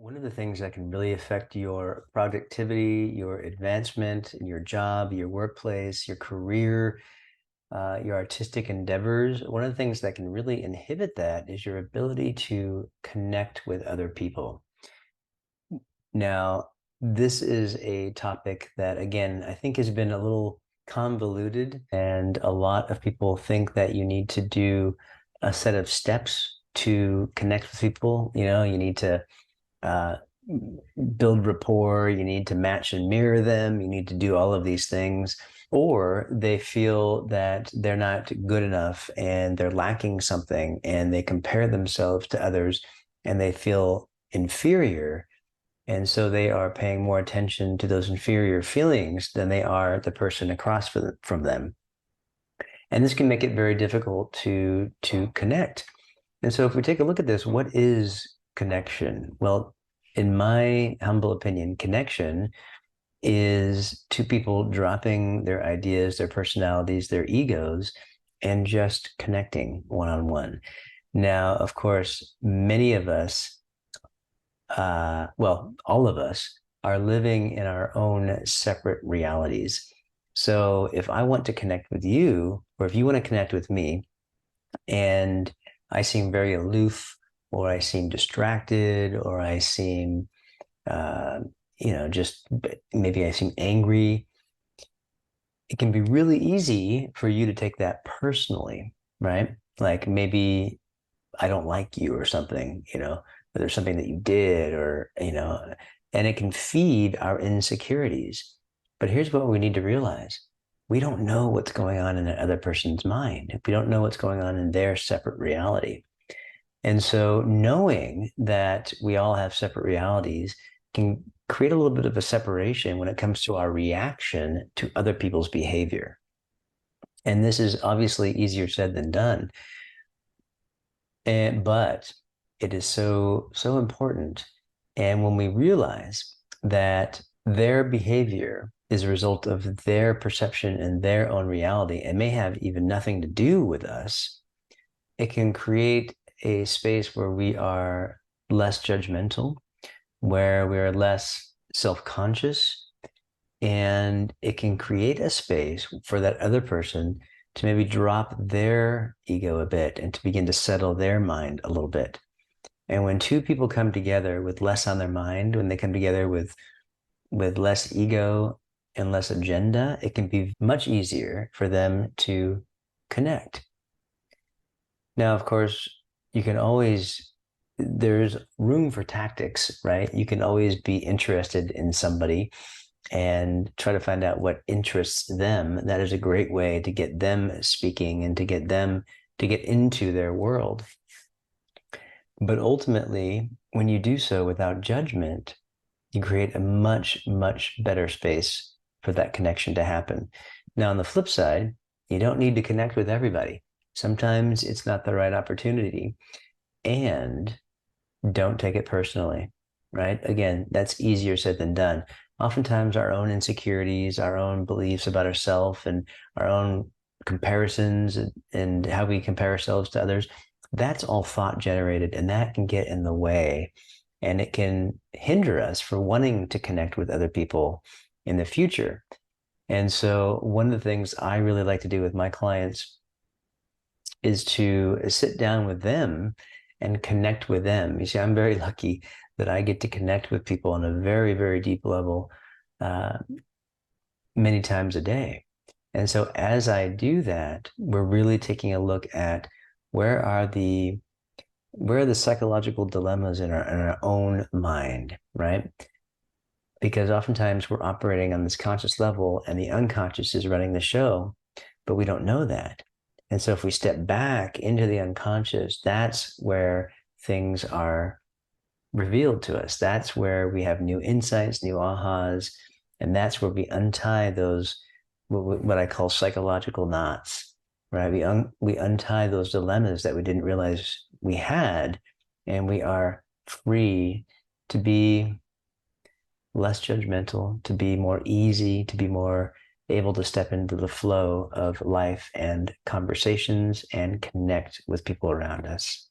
One of the things that can really affect your productivity, your advancement in your job, your workplace, your career, your artistic endeavors, one of the things that can really inhibit that is your ability to connect with other people. Now, this is a topic that, again, I think has been a little convoluted, and a lot of people think that you need to do a set of steps to connect with people. You need to uh, build rapport, you need to match and mirror them, you need to do all of these things, or they feel that they're not good enough and they're lacking something and they compare themselves to others and they feel inferior. And so they are paying more attention to those inferior feelings than they are the person across from them. And this can make it very difficult to connect. And so if we take a look at this, what is connection? Well, in my humble opinion, connection is two people dropping their ideas, their personalities, their egos, and just connecting one-on-one. Now, of course, many of us, well, all of us are living in our own separate realities. So if I want to connect with you, or if you want to connect with me, and I seem very aloof, or I seem distracted, or I seem, uh, just maybe I seem angry, it can be really easy for you to take that personally, right? Like maybe I don't like you or something, or there's something that you did, and it can feed our insecurities. But here's what we need to realize. We don't know what's going on in the other person's mind. We don't know what's going on in their separate reality. And so knowing that we all have separate realities can create a little bit of a separation when it comes to our reaction to other people's behavior. And this is obviously easier said than done. But it is so important. And when we realize that their behavior is a result of their perception and their own reality and may have even nothing to do with us, it can create a space where we are less judgmental, where we are less self-conscious, and it can create a space for that other person to maybe drop their ego a bit and to begin to settle their mind a little bit. And when two people come together with less on their mind, when they come together with less ego and less agenda, it can be much easier for them to connect. Now, of course, you can always, there's room for tactics, right? You can always be interested in somebody and try to find out what interests them. That is a great way to get them speaking and to get them to get into their world. But ultimately, when you do so without judgment, you create a much, much better space for that connection to happen. Now, on the flip side, you don't need to connect with everybody. Sometimes it's not the right opportunity, and don't take it personally, right? Again, that's easier said than done. Oftentimes, our own insecurities, our own beliefs about ourselves, and our own comparisons and how we compare ourselves to others, that's all thought generated, and that can get in the way, and it can hinder us for wanting to connect with other people in the future. And so one of the things I really like to do with my clients is to sit down with them and connect with them. You see, I'm very lucky that I get to connect with people on a very, very deep level, uh, many times a day. And so as I do that, we're really taking a look at where are the psychological dilemmas in our own mind, right? Because oftentimes we're operating on this conscious level and the unconscious is running the show, but we don't know that. And so if we step back into the unconscious, that's where things are revealed to us. That's where we have new insights, new ahas, and that's where we untie those, what I call psychological knots, right? We untie those dilemmas that we didn't realize we had, and we are free to be less judgmental, to be more easy, to be more able to step into the flow of life and conversations and connect with people around us.